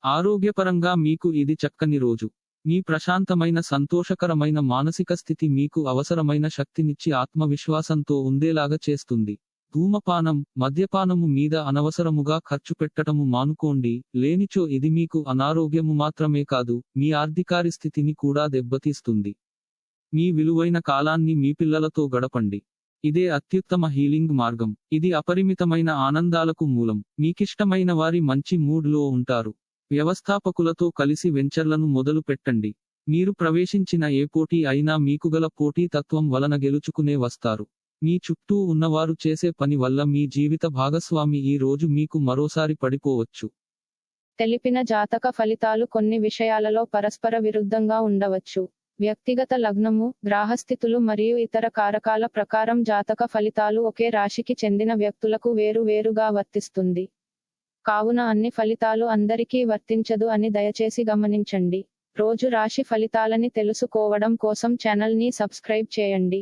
ఆరోగ్యపరంగా మీకు ఇది చక్కని రోజు. మీ ప్రశాంతమైన సంతోషకరమైన మానసిక స్థితి మీకు అవసరమైన శక్తినిచ్చి ఆత్మవిశ్వాసంతో ఉండేలాగా చేస్తుంది. ధూమపానం, మద్యపానము మీద అనవసరముగా ఖర్చు పెట్టటము మానుకోండి, లేనిచో ఇది మీకు అనారోగ్యము మాత్రమే కాదు, మీ ఆర్థికారిస్థితిని కూడా దెబ్బతీస్తుంది. మీ విలువైన కాలాన్ని మీ పిల్లలతో గడపండి. ఇదే అత్యుత్తమ హీలింగ్ మార్గం. ఇది అపరిమితమైన ఆనందాలకు మూలం. మీకిష్టమైన వారి మంచి మూడ్ లో ఉంటారు. వ్యవస్థాపకులతో కలిసి వెంచర్లను మొదలు పెట్టండి. మీరు ప్రవేశించిన ఏ పోటీ అయినా మీకుగల పోటీ తత్వం వలన గెలుచుకునే వస్తారు. మీ చుట్టూ ఉన్నవారు చేసే పని వల్ల మీ జీవిత భాగస్వామి ఈ రోజు మీకు మరోసారి పడిపోవచ్చు. తెలిపిన జాతక ఫలితాలు కొన్ని విషయాలలో పరస్పర విరుద్ధంగా ఉండవచ్చు. వ్యక్తిగత లగ్నము, గ్రహస్థితులు మరియు ఇతర కారకాల ప్రకారం జాతక ఫలితాలు ఒకే రాశికి చెందిన వ్యక్తులకు వేరు వేరుగా వర్తిస్తుంది. కావున అన్ని ఫలితాలు అందరికీ వర్తించదు అని దయచేసి గమనించండి. రోజు రాశి ఫలితాలని తెలుసుకోవడం కోసం ఛానల్ ని సబ్స్క్రైబ్ చేయండి.